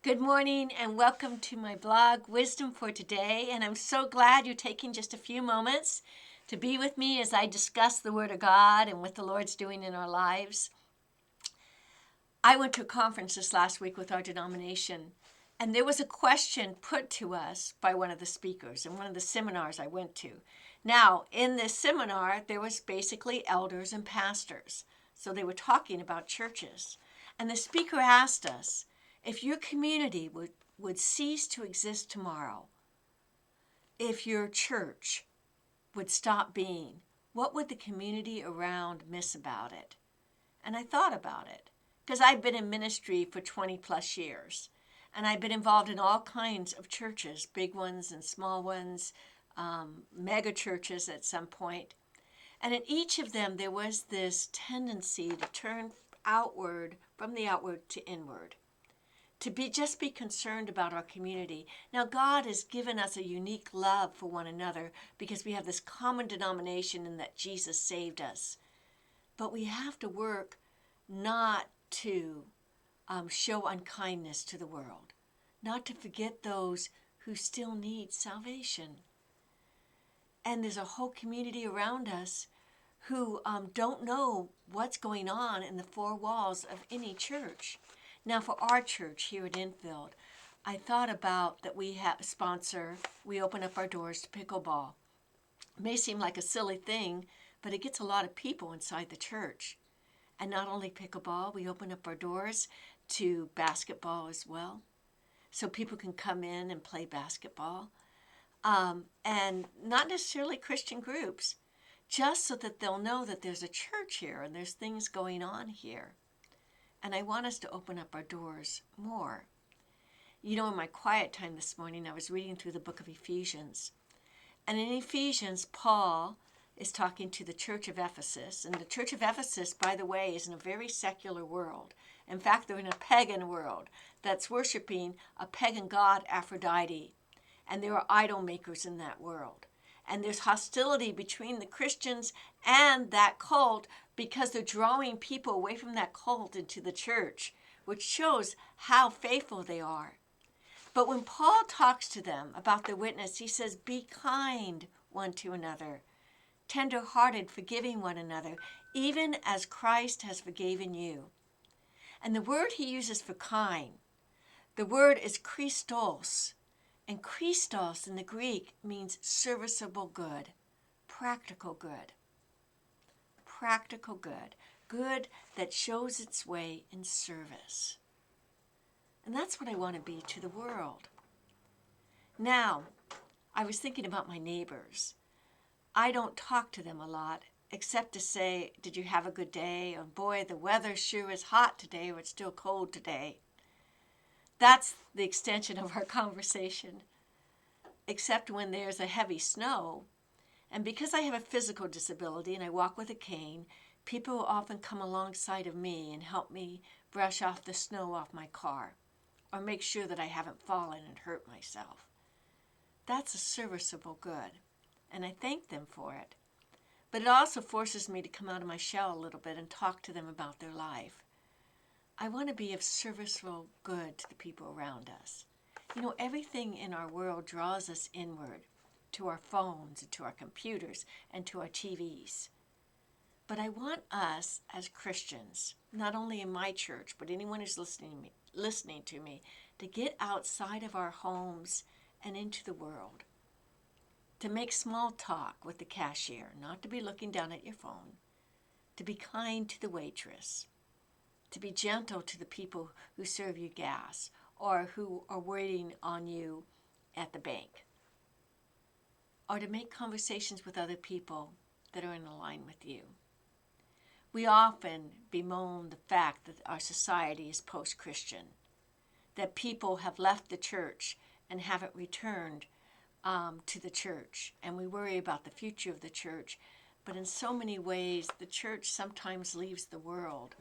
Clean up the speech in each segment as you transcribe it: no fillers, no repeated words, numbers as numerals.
Good morning and welcome to my blog, Wisdom for Today. And I'm so glad you're taking just a few moments to be with me as I discuss the Word of God and what the Lord's doing in our lives. I went to a conference this last week with our denomination, and there was a question put to us by one of the speakers in one of the seminars I went to. Now, in this seminar, there was basically elders and pastors. So they were talking about churches. And the speaker asked us, if your community would cease to exist tomorrow, if your church would stop being, what would the community around miss about it? And I thought about it because I've been in ministry for 20 plus years. And I've been involved in all kinds of churches, big ones and small ones, mega churches at some point. And in each of them, there was this tendency to turn outward, from the outward to inward, to be concerned about our community. Now, God has given us a unique love for one another because we have this common denomination in that Jesus saved us. But we have to work not to show unkindness to the world, not to forget those who still need salvation. And there's a whole community around us who don't know what's going on in the four walls of any church. Now, for our church here at Enfield, I thought about that we have a sponsor. We open up our doors to pickleball. It may seem like a silly thing, but it gets a lot of people inside the church. And not only pickleball, we open up our doors to basketball as well. So people can come in and play basketball. And not necessarily Christian groups, just so that they'll know that there's a church here and there's things going on here. And I want us to open up our doors more. You know, in my quiet time this morning, I was reading through the book of Ephesians. And in Ephesians, Paul is talking to the church of Ephesus. And the church of Ephesus, by the way, is in a very secular world. In fact, they're in a pagan world that's worshiping a pagan god, Aphrodite. And there are idol makers in that world. And there's hostility between the Christians and that cult because they're drawing people away from that cult into the church, which shows how faithful they are. But when Paul talks to them about their witness, he says, be kind one to another, tender-hearted, forgiving one another, even as Christ has forgiven you. And the word he uses for kind, the word is Christos. And Christos in the Greek means serviceable good, practical good. Practical good. Good that shows its way in service. And that's what I want to be to the world. Now, I was thinking about my neighbors. I don't talk to them a lot, except to say, did you have a good day? Or boy, the weather sure is hot today, or it's still cold today. That's the extension of our conversation. Except when there's a heavy snow. And because I have a physical disability and I walk with a cane, people will often come alongside of me and help me brush off the snow off my car or make sure that I haven't fallen and hurt myself. That's a serviceable good, and I thank them for it. But it also forces me to come out of my shell a little bit and talk to them about their life. I want to be of serviceable good to the people around us. You know, everything in our world draws us inward, to our phones, and to our computers, and to our TVs. But I want us as Christians, not only in my church, but anyone who's listening to me, to get outside of our homes and into the world. To make small talk with the cashier, not to be looking down at your phone. To be kind to the waitress. To be gentle to the people who serve you gas or who are waiting on you at the bank. Or to make conversations with other people that are in line with you. We often bemoan the fact that our society is post-Christian, that people have left the church and haven't returned to the church, and we worry about the future of the church. But in so many ways, the church sometimes leaves the world.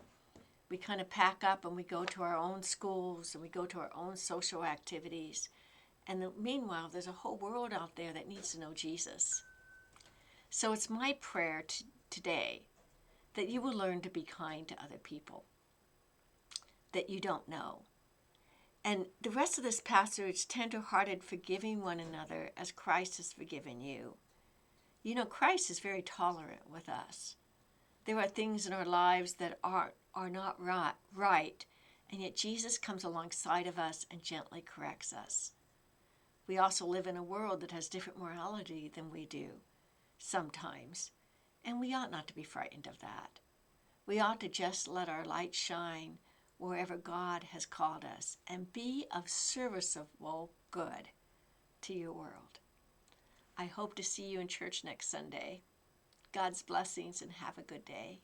We kind of pack up and we go to our own schools and we go to our own social activities. And meanwhile, there's a whole world out there that needs to know Jesus. So it's my prayer today that you will learn to be kind to other people that you don't know. And the rest of this passage, tender-hearted, forgiving one another as Christ has forgiven you. You know, Christ is very tolerant with us. There are things in our lives that are not right, and yet Jesus comes alongside of us and gently corrects us. We also live in a world that has different morality than we do, sometimes, and we ought not to be frightened of that. We ought to just let our light shine wherever God has called us and be of serviceable good to your world. I hope to see you in church next Sunday. God's blessings and have a good day.